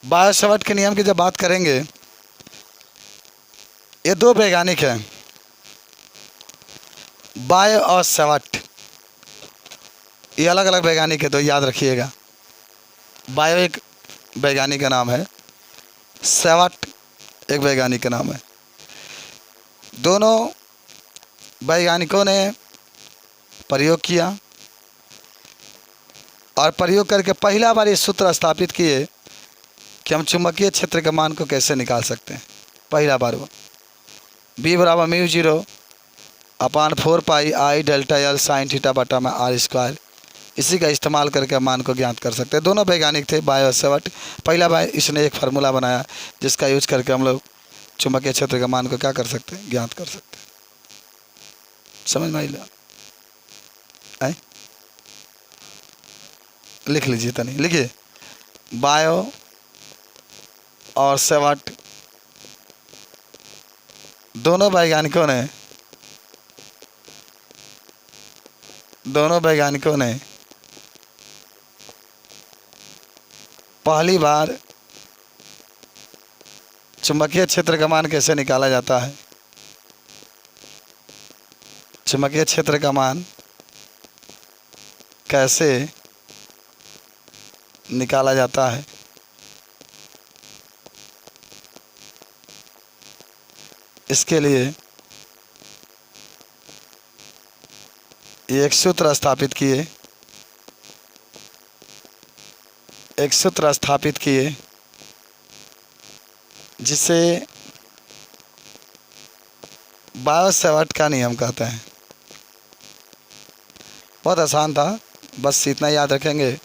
Bio Savart के नियम की जब बात करेंगे, ये दो वैज्ञानिक हैं, बायो और सेवर्ट। ये अलग अलग वैज्ञानिक है, तो याद रखिएगा। बायो एक वैज्ञानिक का नाम है, सेवर्ट एक वैज्ञानिक का नाम है। दोनों वैज्ञानिकों ने प्रयोग किया और प्रयोग करके पहला बार ये सूत्र स्थापित किए कि हम चुंबकीय क्षेत्र के मान को कैसे निकाल सकते हैं। पहला बार वो B बराबर म्यू 0 अपान 4 पाई आई डेल्टा एल साइन थीटा बटा में आर स्क्वायर, इसी का इस्तेमाल करके मान को ज्ञात कर सकते हैं। दोनों वैज्ञानिक थे, बायो और सेवर्ट। पहला बार इसने एक फार्मूला बनाया जिसका यूज करके हम लोग चुंबकीय क्षेत्र के मान को क्या कर सकते हैं, ज्ञात कर सकते हैं। समझ में आई? लिख लीजिए, तनी लिखिए। बायो और सेवर्ट दोनों वैज्ञानिकों ने पहली बार चुंबकीय क्षेत्र का मान कैसे निकाला जाता है, चुंबकीय क्षेत्र का मान कैसे निकाला जाता है, इसके लिए एक सूत्र स्थापित किए, जिसे बायो सेवर्ट का नियम कहते हैं। बहुत आसान था, बस इतना याद रखेंगे।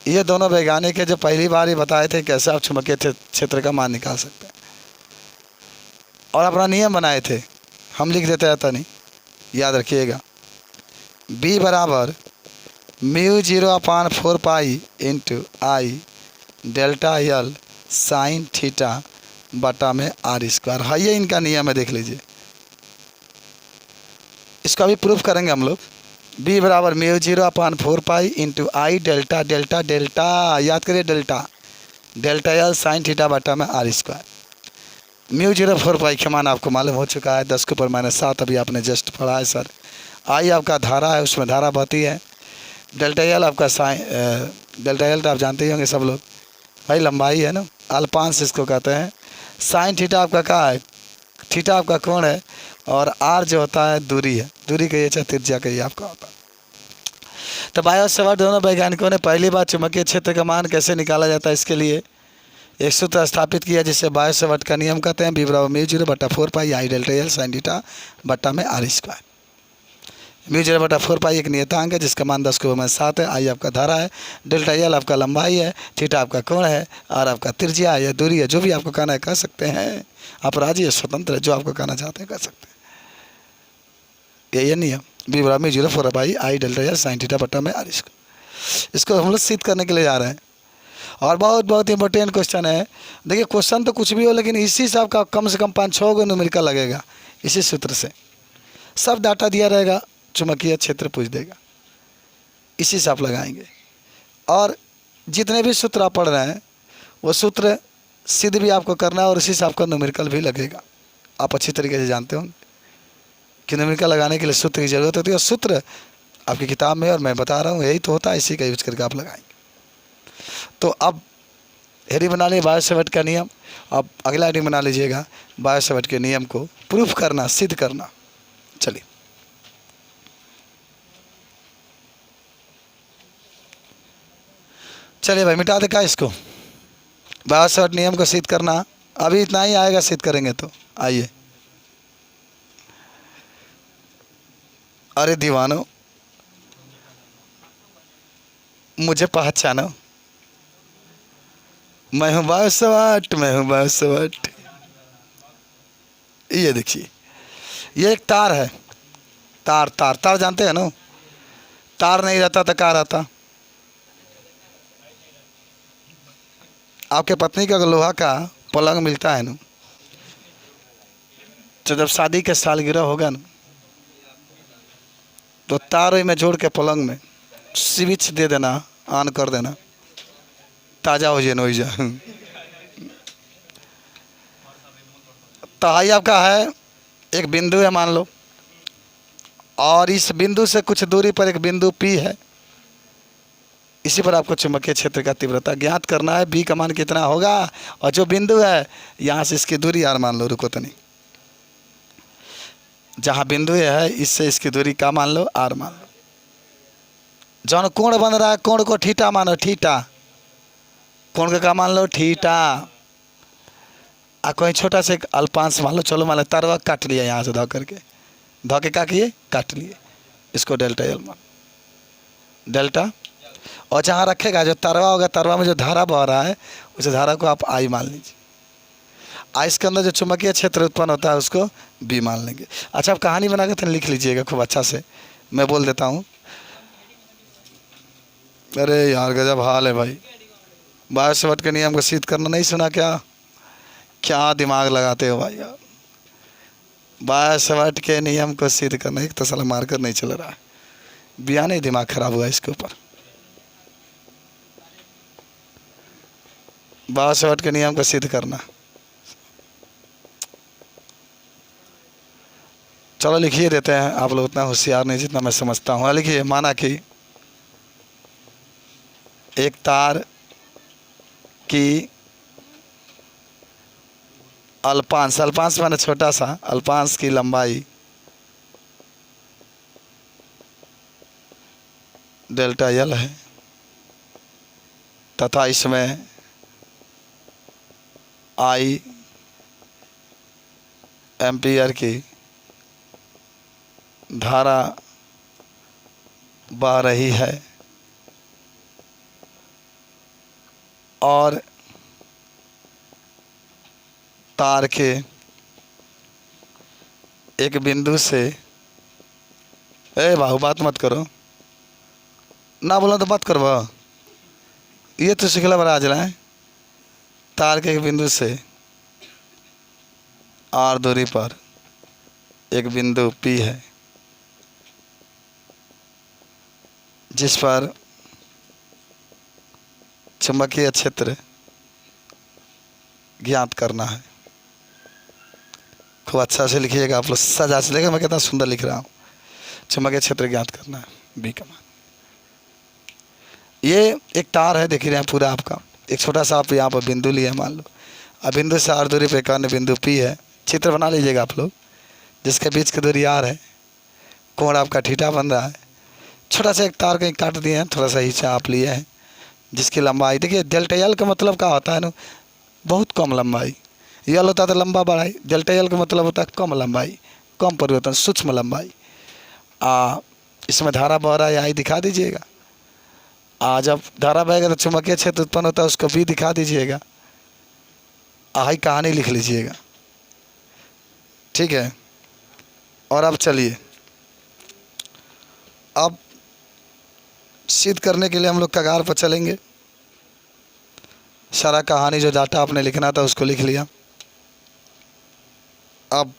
ये दोनों वैज्ञानिक है जो पहली बार ही बताए थे कैसे आप चुंबकीय क्षेत्र का मान निकाल सकते हैं, और अपना नियम बनाए थे। हम लिख देते रहता नहीं, याद रखिएगा। B बराबर म्यू 0 अपान 4 पाई इंटू आई डेल्टा एल साइन थीटा बटा में आर स्क्वायर है। ये इनका नियम है, देख लीजिए। इसका भी प्रूफ करेंगे हम लोग। B बराबर म्यू 0 अपान 4 पाई इंटू आई डेल्टा डेल्टा डेल्टा, याद करिए, डेल्टा एल साइन थीटा बटा में आर स्क्वायर। म्यू 0 4 पाई के मान आपको मालूम हो चुका है, 10 के ऊपर -7 अभी आपने जस्ट पढ़ा है सर। आई आपका धारा है, उसमें धारा बहती है। डेल्टा एल आपका डेल्टा एल तो आप जानते ही होंगे सब लोग भाई, लंबाई है ना, अल्पांश इसको कहते हैं। साइन थीटा आपका क्या है, थीटा आपका कोण है, और आर जो होता है दूरी है, दूरी कहिए चाहे त्रिज्या कहिए आपका होता है। तो बायो सेवर्ट दोनों वैज्ञानिकों ने पहली बार चुंबकीय क्षेत्र का मान कैसे निकाला जाता है इसके लिए एक सूत्र स्थापित किया, जिसे बायो सेवर्ट का नियम कहते हैं। B बराबर म्यू 0 बटा 4 पाई आई डेल्टा एल साइन थीटा बटा में आर स्क्वायर। म्यू 0 बटा 4 पाई एक नियतांक है जिसका मान 10 के ऊपर -7 है। आई आपका धारा है, डेल्टा एल आपका लंबाई है, थीटा आपका कोण है, आर आपका त्रिज्या है या दूरी है, जो भी आपको कहना है कह सकते हैं। आप राजी है, स्वतंत्र है, जो आपको कहना चाहते हैं कह सकते हैं। ये नियम B बराबर म्यू 0 4 पाई आई डेल्टा एल साइन थीटा बटा में आर स्क्वायर। इसको हम लोग सिद्ध करने के लिए जा रहे हैं, और बहुत बहुत इंपॉर्टेंट क्वेश्चन है। देखिए, क्वेश्चन तो कुछ भी हो, लेकिन इसी से आपका कम से कम 5-6 गो न्यूमेरिकल लगेगा। इसी सूत्र से सब डाटा दिया रहेगा, चुंबकीय क्षेत्र पूछ देगा, इसी से आप लगाएंगे। और जितने भी सूत्र आप पढ़ रहे हैं वो सूत्र सिद्ध भी आपको करना है, और इसी से आपका न्यूमेरिकल भी लगेगा। आप अच्छी तरीके से जानते होंगे कि न्यूमेरिकल लगाने के लिए सूत्र की ज़रूरत होती है, और सूत्र आपकी किताब में, और मैं बता रहा हूँ, यही तो होता है, इसी का यूज करके आप लगाएंगे। तो अब हेडिंग बना लीजिए बायो सेवर्ट का नियम। अब अगला हेडिंग बना लीजिएगा बायो सेवर्ट के नियम को प्रूफ करना, सिद्ध करना। चलिए, भाई मिटा दे का इसको। बायो सेवर्ट नियम को सिद्ध करना, अभी इतना ही आएगा, सिद्ध करेंगे तो। आइए, अरे दीवानो मुझे पहचानो, मैं हूँ बायो सेवर्ट, मैं हूँ बायो सेवर्ट। ये देखिए, ये एक तार है, तार तार तार जानते हैं ना, तार नहीं रहता तो क्या रहता। आपके पत्नी का लोहा का पलंग मिलता है ना, तो जब शादी के सालगिरह होगा ना, तो तार में जोड़ के पलंग में स्विच दे देना, ऑन कर देना, ताज़ा हो जाए जा। तो आई आपका है एक बिंदु है मान लो, और इस बिंदु से कुछ दूरी पर एक बिंदु P है। इसी पर आपको चुंबकीय क्षेत्र का तीव्रता ज्ञात करना है। B का मान कितना होगा, और जो बिंदु है यहाँ से इसकी दूरी R मान लो, रुको तो नहीं, जहाँ बिंदु है इससे इसकी दूरी का मान लो R मान लो। जौन कोण बन रहा है कोण को थीटा मानो, थीटा कोण का मान लो थीटा। आ कोई छोटा से एक अल्पांश मान लो, चलो मान लो तरवा काट लिया यहाँ से धो करके, धो के क्या किए काट लिए, इसको डेल्टा एल मान डेल्टा। और जहाँ रखेगा जो तरवा होगा, तरवा में जो धारा बह रहा है उस धारा को आप आई मान लीजिए। आई इसके अंदर जो चुंबकीय क्षेत्र उत्पन्न होता है उसको बी मान लेंगे। अच्छा आप कहानी बना के तो लिख लीजिएगा खूब अच्छा से, मैं बोल देता हूँ। अरे यार गजब हाल है भाई, बायोसवट के नियम को सिद्ध करना नहीं सुना क्या? क्या दिमाग लगाते हो भाई यार, बायोसवट के नियम को सिद्ध करना। एक तो साला मार्कर नहीं चल रहा है, बिया नहीं दिमाग खराब हुआ इसके ऊपर। बायोसवट के नियम को सिद्ध करना, चलो लिखिए देते हैं, आप लोग उतना होशियार नहीं जितना मैं समझता हूँ। लिखिए, माना कि एक तार की अल्पांश, अल्पांश माने छोटा सा, अल्पांश की लंबाई डेल्टा एल है तथा इसमें आई एम्पियर की धारा बह रही है और तार के एक बिंदु से, ए बाहु बात मत करो ना, बोला तो बात करवा, ये तो सिखला बड़ा आज है। तार के एक बिंदु से आर दूरी पर एक बिंदु P है जिस पर चुंबकीय क्षेत्र ज्ञात करना है। खूब अच्छा से लिखिएगा आप लोग, सजा से लेकर, मैं कितना सुंदर लिख रहा हूँ। चुंबकीय क्षेत्र ज्ञात करना है, बी का मान। ये एक तार है, देख रहे हैं पूरा आपका, एक छोटा सा आप यहाँ पर बिंदु लिए मान लो, अब बिंदु से आर दूरी पर एक अन्य बिंदु P है। चित्र बना लीजिएगा आप लोग, जिसके बीच की दूरी R है, कोण आपका थीटा बन रहा है। छोटा सा एक तार कहीं काट दिए हैं, थोड़ा सा हिस्सा आप लिए हैं, जिसकी लंबाई देखिए डेल्टा एल का मतलब क्या होता है ना, बहुत कम लंबाई। यल होता है तो लंबा बढ़ाई, डेल्टा एल का मतलब होता है कम लंबाई, कम परिवर्तन, सूक्ष्म लंबाई। इसमें धारा बह रहा है, आई दिखा दीजिएगा। जब धारा बहेगा तो चुंबकीय क्षेत्र उत्पन्न होता है, उसको भी दिखा दीजिएगा। आई कहानी लिख लीजिएगा, ठीक है। और अब चलिए, अब सिद्ध करने के लिए हम लोग कगार पर चलेंगे। सारा कहानी जो डाटा आपने लिखना था उसको लिख लिया, अब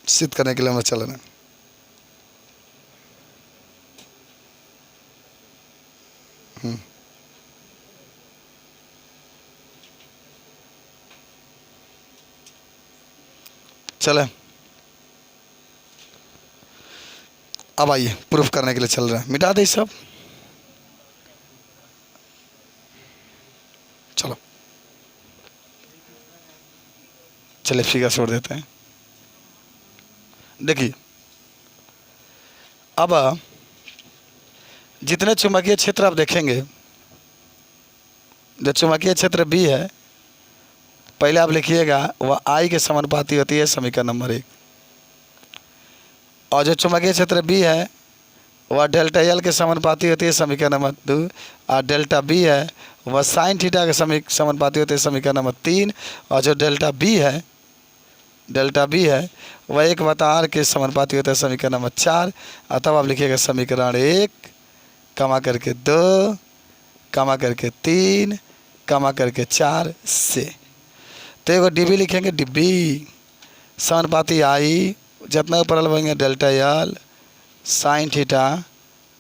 सिद्ध करने के लिए हम चल रहे हैं। चले, अब आइए प्रूफ करने के लिए चल रहा है। मिटा दे सब, चलो चले फिगर छोड़ देते हैं। देखिए, अब जितने चुंबकीय क्षेत्र आप देखेंगे, जो चुंबकीय क्षेत्र B है, पहले आप लिखिएगा वह I के समानुपाती होती है, समीकरण नंबर 1। और जो चुंबकीय क्षेत्र B है वह डेल्टा एल के समानुपाती होती है, समीकरण नंबर 2। और डेल्टा B है वह साइन थीटा के समानुपाती होती है, समीकरण नंबर 3। और जो डेल्टा B है वह 1/r के समानुपाती होता है, समीकरण नंबर 4। अथवा आप लिखिएगा समीकरण 1 कमा करके 2 कमा करके 3 कमा करके 4 से। तो एगो DB लिखेंगे, DB समानुपाती आई, जितना ऊपर लगेंगे डेल्टा एल साइन थीटा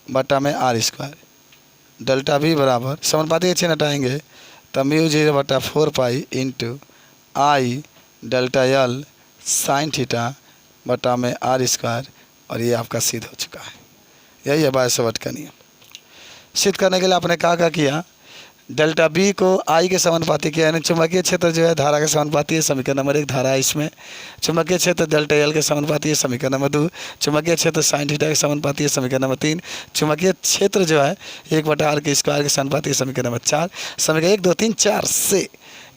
बटा में R स्क्वायर। डेल्टा बी बराबर समानुपाती चिन्ह हटाएंगे तो म्यू 0/4 पाई इंटू आई डेल्टा एल साइन थीटा बटा में आर स्क्वायर। और ये आपका सिद्ध हो चुका है। यही है बायसवट का नियम। सिद्ध करने के लिए आपने क्या किया, डेल्टा बी को आई के समानुपाती किया, यानी चुंबकीय क्षेत्र जो है धारा के समानुपाती है, समीकरण नंबर 1 धारा है इसमें। चुंबकीय क्षेत्र डेल्टा एल के समानुपाती है, समीकरण नंबर 2। चुंबकीय क्षेत्र साइन थीटा के समानुपाती है, समीकरण नंबर 3। चुंबकीय क्षेत्र जो है 1/r के स्क्वायर के समानुपाती है, समीकरण नंबर 4। समीकरण 1 2 3 4 से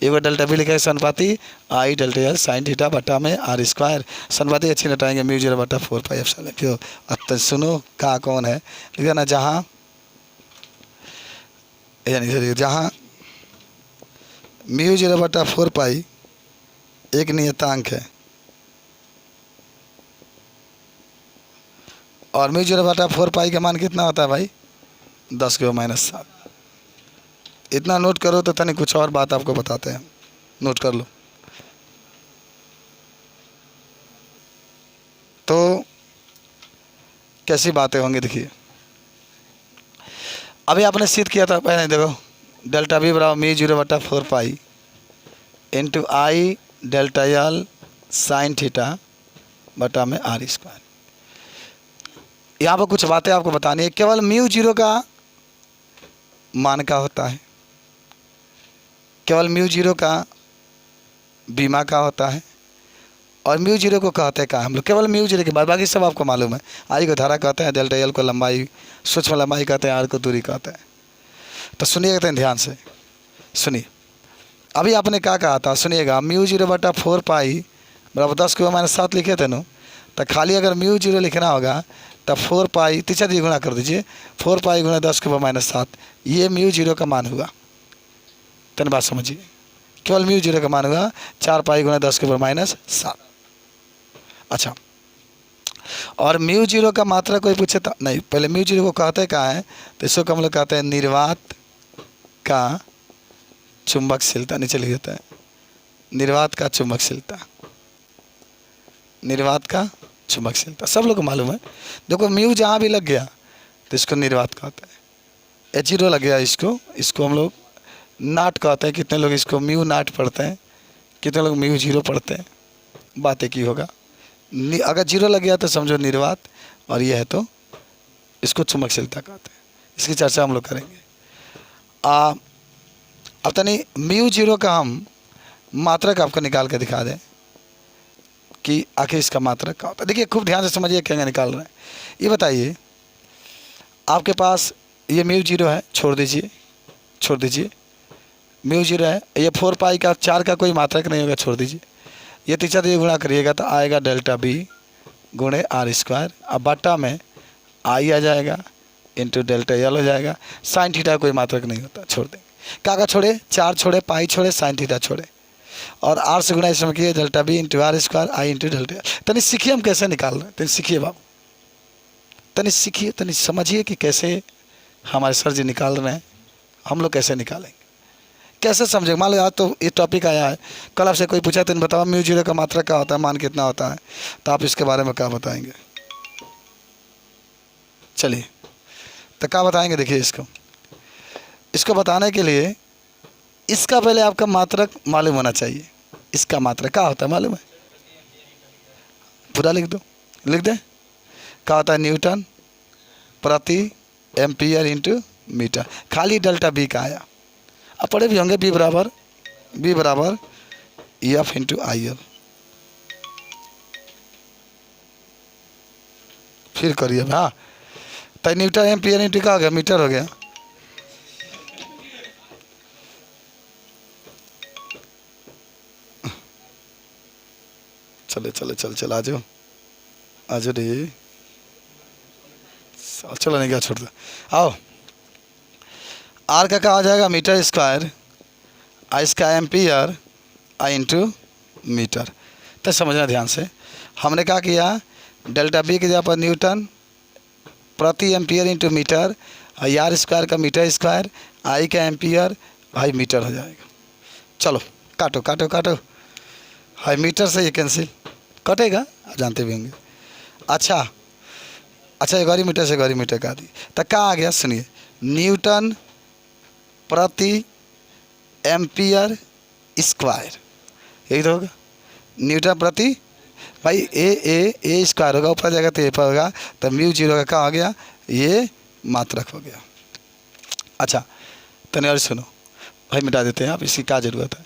एक बार डेल्टा बी लिखा है समानुपाती आई डेल्टा एल साइन थीटा बटा में आर स्क्वायर। समानुपाती अच्छी नटाएंगे म्यू 0/4 पाई एप्सिलॉन। क्यों अब सुनो का कौन है लिखा ना, जहाँ यानी जहाँ म्यू 0/4 पाई एक नियतांक है और म्यू 0/4 पाई का मान कितना होता है भाई, 10⁻⁷। इतना नोट करो तो तनिक कुछ और बात आपको बताते हैं, नोट कर लो। तो कैसी बातें होंगी देखिए, अभी आपने सिद्ध किया था पहले, देखो डेल्टा बी बराबर म्यू 0/4 पाई इंटू आई डेल्टा एल साइन थीटा बटा में आर स्क्वायर। यहाँ पर कुछ बातें आपको बतानी है। केवल म्यू 0 का मान का होता है, केवल म्यू 0 का बीमा का होता है, और म्यू 0 को कहते हैं क्या हम लोग, केवल म्यू 0 के बाद बाकी सब आपको मालूम है। आई को धारा कहते हैं, डेल्टा एल को लंबाई सूक्ष्म लंबाई कहते हैं, आर को दूरी कहते हैं। तो सुनिएगा ध्यान से सुनिए, अभी आपने क्या कहा था सुनिएगा, म्यू 0/4 पाई बराबर 10⁻⁷ लिखे थे ना, तो खाली अगर म्यू 0 लिखना होगा तो 4 पाई तीसरा दी गुणा कर दीजिए, 4 पाई गुणा 10⁻⁷, ये म्यू 0 का मान हुआ। तन बात समझिए, केवल म्यू 0 का मान हुआ 4 पाई गुणा 10⁻⁷। अच्छा, और म्यू 0 का मात्रा कोई पूछे तो नहीं, पहले म्यू 0 को कहते क्या है, तो इसको हम लोग कहते हैं निर्वात का चुंबकशीलता। नीचे लिख देता है निर्वात का चुंबकशीलता, निर्वात का चुंबकशीलता सब लोग को मालूम है। देखो म्यू जहाँ भी लग गया तो इसको निर्वात कहते हैं, H0 लग गया इसको हम लोग नाट कहते हैं। कितने लोग इसको म्यू नाट पढ़ते हैं, कितने लोग म्यू 0 पढ़ते हैं, बातें की होगा। अगर 0 लग गया तो समझो निर्वात, और यह है तो इसको चुंबकशीलता कहते हैं। इसकी चर्चा हम लोग करेंगे। अब तनी म्यू 0 का हम मात्रक आपको निकाल के दिखा दें कि आखिर इसका मात्रक क्या होता है। देखिए खूब ध्यान से समझिए क्या निकाल रहे हैं। ये बताइए, आपके पास ये म्यू 0 है, छोड़ दीजिए म्यू 0 है, ये 4 पाई का 4 का कोई मात्रक नहीं होगा, छोड़ दीजिए। ये तीसरा ये गुणा करिएगा तो आएगा डेल्टा बी गुणे आर स्क्वायर, अब बटा में आई आ जाएगा इंटू डेल्टा एल हो जाएगा। साइन थीटा कोई मात्रक नहीं होता, छोड़ देंगे। क्या छोड़े, 4 छोड़े, पाई छोड़े, साइन थीटा छोड़े, और आर से गुणा इसमें किए delta B into R square I into delta L. तनी सीखिए हम कैसे निकाल रहे हैं, तनी सीखिए बाबू, तनी सीखिए, तनी समझिए कि कैसे हमारे सर जी निकाल रहे हैं, हम लोग कैसे निकालेंगे, कैसे समझेंगे। मान लो आज तो ये टॉपिक आया है, कल आपसे कोई पूछा तो बताओ म्यू 0 का मात्रा क्या होता है, मान कितना होता है, तो आप इसके बारे में क्या बताएंगे। चलिए तो क्या बताएंगे, देखिए इसको बताने के लिए इसका पहले आपका मात्रक मालूम होना चाहिए। इसका मात्रक क्या होता है मालूम है, पूरा लिख दो, लिख दे। क्या होता है, न्यूटन प्रति एम्पियर इंटू मीटर। खाली डेल्टा बी का आया, अब पढ़े भी होंगे, बी बराबर एफ इंटू आई एल। फिर करिए हाँ, तो न्यूटन एम्पियर इंटू का हो गया, मीटर हो गया। चल आ जाओ रे, चलो नहीं क्या छोड़ दो, आओ। आर का क्या हो जाएगा, मीटर स्क्वायर, आई इसका एम्पियर, आई इंटू मीटर। तो समझना ध्यान से, हमने क्या किया, डेल्टा बी की जगह पर न्यूटन प्रति ampere into metre, I R square का मीटर स्क्वायर, आई का एम्पियर, आई मीटर हो जाएगा। चलो काटो, हाई मीटर से ये कैंसिल कटेगा, जानते भी होंगे। अच्छा 11 मीटर से 11 मीटर का दी, तो क्या आ गया सुनिए, न्यूटन प्रति एम्पियर स्क्वायर, यही तो होगा न्यूटन प्रति, भाई ए स्क्वायर होगा, ऊपर जाएगा तो ए पर होगा, तो म्यू जीरो का क्या हो गया, ये मात्रक हो गया। अच्छा तने और सुनो भाई, मिटा देते हैं आप, इसकी क्या ज़रूरत है।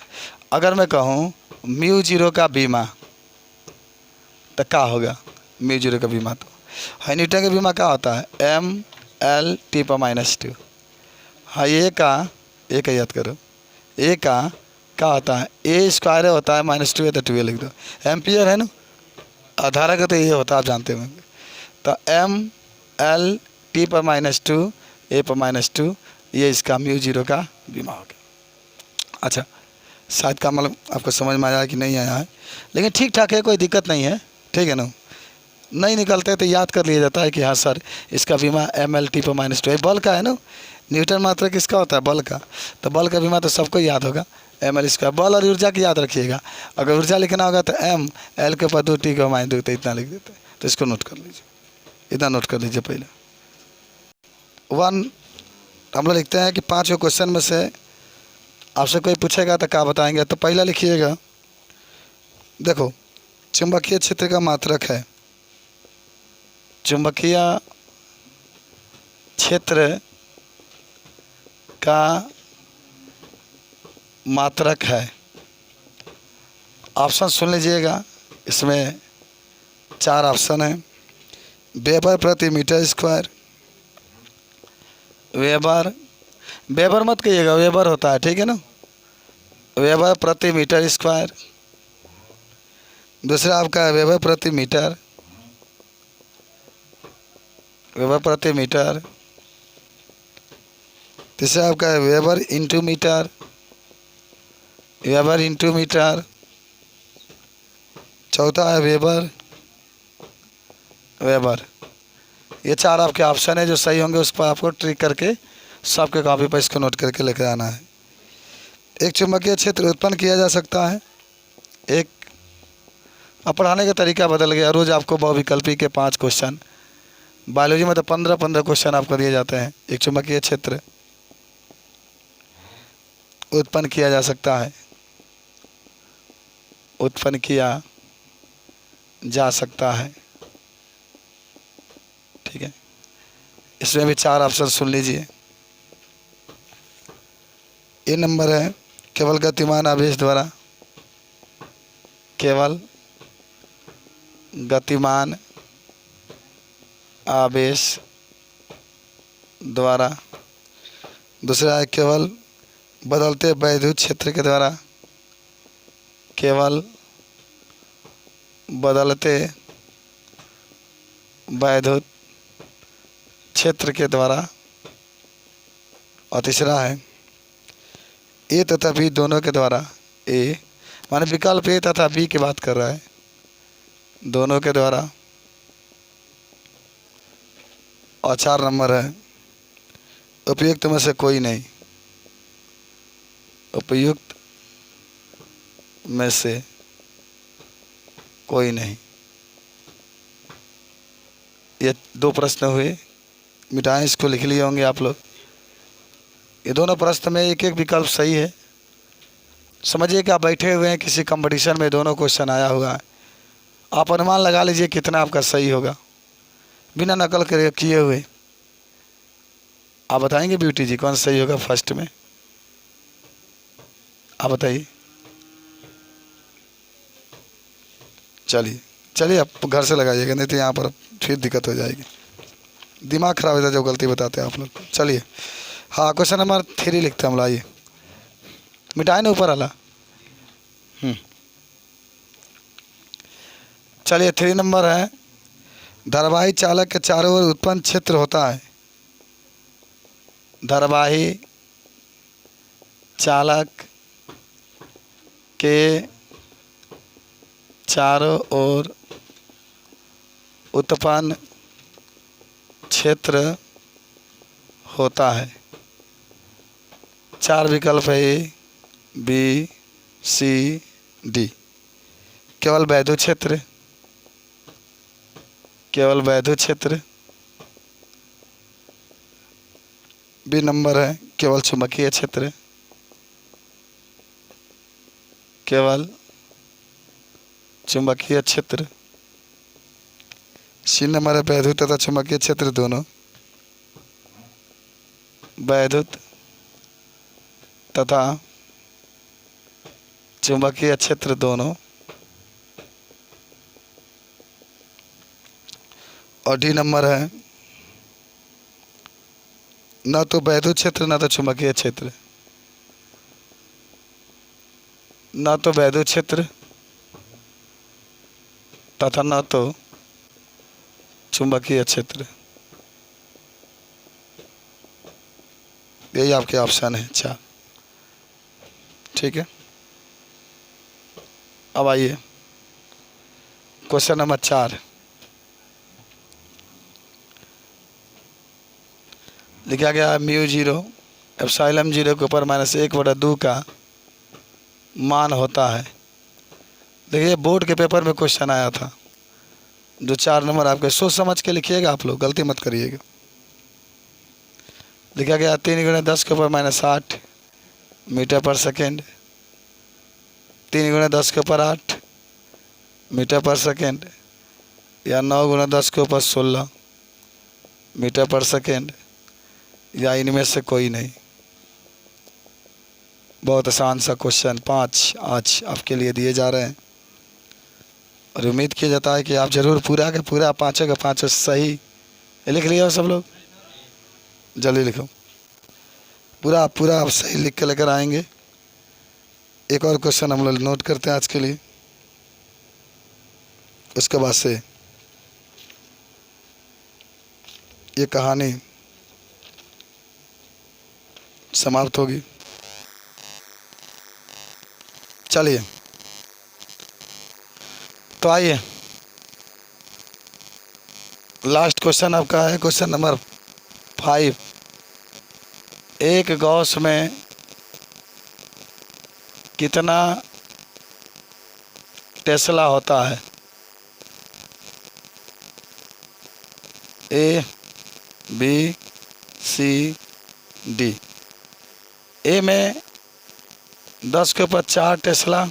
अगर मैं कहूँ म्यू जीरो का बीमा तो क्या होगा, म्यू जीरो का बीमा तो है, न्यूटन का बीमा क्या होता है, m(l)(t)⁻²। हाँ ये का याद करो, ए का क्या होता है, ए स्क्वायर होता है -2 है तो 2 लिख दो, एम्पियर है ना, आधारा का तो ये होता है आप जानते होंगे, तो m(l)(t)⁻², a/-2, ये इसका म्यू जीरो का बीमा हो गया। अच्छा शायद का मतलब आपको समझ में आया कि नहीं आया है, लेकिन ठीक ठाक है, कोई दिक्कत नहीं है, ठीक है ना। नहीं निकलते तो याद कर लिया जाता है कि हाँ सर इसका बीमा mL/t/2 बल का है ना, न्यूटन मात्रक किसका होता है, बल का, तो बल का बीमा तो सबको याद होगा, mL²। बल और ऊर्जा की याद रखिएगा, अगर ऊर्जा लिखना होगा तो m(l)(2) t/2, तो इतना लिख देते हैं, तो इसको नोट कर लीजिए, इतना नोट कर लीजिए। पहले 1 हम लोग लिखते हैं कि 5 क्वेश्चन में से आपसे कोई पूछेगा तो क्या बताएंगे, तो पहला लिखिएगा, देखो चुंबकीय क्षेत्र का मात्रक है, चुंबकीय क्षेत्र का मात्रक है। ऑप्शन सुन लीजिएगा, इसमें 4 ऑप्शन हैं, वेबर प्रति मीटर स्क्वायर, वेबर मत कहिएगा, वेबर होता है, ठीक है ना, वेबर प्रति मीटर स्क्वायर। दूसरा आपका है वेबर प्रति मीटर, वेबर प्रति मीटर। तीसरा आपका है weber into metre, weber into metre. चौथा है वेबर, ये 4 आपके ऑप्शन है, जो सही होंगे उस पर आपको ट्रिक करके सबके कॉपी पर इसको नोट करके लेकर आना है। एक चुंबकीय क्षेत्र उत्पन्न किया जा सकता है, एक, अब पढ़ाने का तरीका बदल गया, रोज़ आपको बहुविकल्पी के 5 क्वेश्चन, बायोलॉजी में तो 15 क्वेश्चन आपको दिए जाते हैं। एक चुंबकीय क्षेत्र उत्पन्न किया जा सकता है, उत्पन्न किया जा सकता है, ठीक है। इसमें भी 4 ऑप्शन सुन लीजिए। ये नंबर है केवल गतिमान आवेश द्वारा, केवल गतिमान आवेश द्वारा। दूसरा है केवल बदलते वैद्युत क्षेत्र के द्वारा, केवल बदलते वैद्युत क्षेत्र के द्वारा। और तीसरा है ए तथा बी दोनों के द्वारा, ए माने विकल्प ए तथा बी की बात कर रहा है, दोनों के द्वारा। और 4 नंबर है उपयुक्त में से कोई नहीं, उपयुक्त में से कोई नहीं। ये 2 प्रश्न हुए, मिटाएं, इसको लिख लिए होंगे आप लोग। ये दोनों प्रश्न में एक एक विकल्प सही है। समझिए कि आप बैठे हुए हैं किसी कंपटीशन में, दोनों क्वेश्चन आया हुआ है, आप अनुमान लगा लीजिए कितना आपका सही होगा बिना नकल करे किए हुए। आप बताएंगे ब्यूटी जी कौन सही होगा फर्स्ट में, आप बताइए। चलिए आप घर से लगाइएगा, नहीं तो यहाँ पर फिर दिक्कत हो जाएगी, दिमाग खराब होता है जो गलती बताते हैं आप लोग। चलिए हाँ, क्वेश्चन नंबर 3 लिखते हैं हम, लाइए मिटाए ना ऊपर वाला। चलिए 3 नंबर है, धारावाही चालक के चारों ओर उत्पन्न क्षेत्र होता है, धारावाही चालक के चारों ओर उत्पन्न क्षेत्र होता है। 4 विकल्प है, ए बी सी डी। केवल वैद्युत क्षेत्र, केवल वैद्युत क्षेत्र, बी नंबर है केवल चुंबकीय क्षेत्र, केवल चुंबकीय क्षेत्र। सी नंबर है वैद्युत तथा चुंबकीय क्षेत्र दोनों, वैद्युत तथा चुंबकीय क्षेत्र दोनों। और डी नंबर है न तो वैद्युत क्षेत्र न तो चुंबकीय क्षेत्र, न तो वैद्युत क्षेत्र तथा न तो चुंबकीय क्षेत्र। यही आपके ऑप्शन है चार। ठीक है, अब आइए क्वेश्चन नंबर 4। लिखा गया है म्यू जीरो एप्सिलॉन जीरो के ऊपर -1/2 का मान होता है। देखिए बोर्ड के पेपर में क्वेश्चन आया था, जो 4 नंबर आपके सोच समझ के लिखिएगा, आप लोग गलती मत करिएगा। लिखा गया 3 × 10 के ऊपर -8 मीटर पर सेकेंड, 3 × 10 के ऊपर 8 मीटर पर सेकेंड, या 9 × 10 के ऊपर 16 मीटर पर सेकेंड, या इनमें से कोई नहीं। बहुत आसान सा क्वेश्चन 5 आज आपके लिए दिए जा रहे हैं, और उम्मीद किया जाता है कि आप जरूर पूरा के पूरा 5 का 5 सही लिख लिया हो। सब लोग जल्दी लिखो, पूरा पूरा आप सही लिख के लेकर आएंगे। एक और क्वेश्चन हम लोग नोट करते हैं आज के लिए, उसके बाद से ये कहानी समाप्त होगी। चलिए तो आइए, लास्ट क्वेश्चन आपका है क्वेश्चन नंबर 5। एक गॉस में कितना टेस्ला होता है? ए, बी, सी, डी। ए में 10 के ऊपर 4 टेस्ला,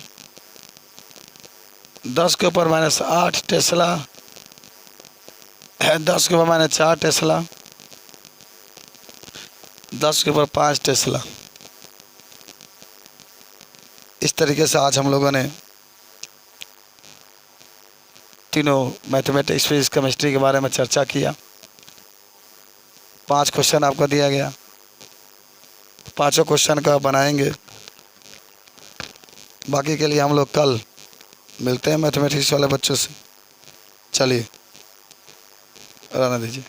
10 के ऊपर -8 टेस्ला, 10 के ऊपर -4 टेस्ला, 10 के ऊपर 5 टेस्ला। इस तरीके से आज हम लोगों ने तीनों मैथमेटिक्स, फिजिक्स, केमिस्ट्री के बारे में चर्चा किया। 5 क्वेश्चन आपको दिया गया, 5 क्वेश्चन का बनाएंगे। बाकी के लिए हम लोग कल मिलते हैं मैथमेटिक्स वाले बच्चों से। चलिए रहने दीजिए।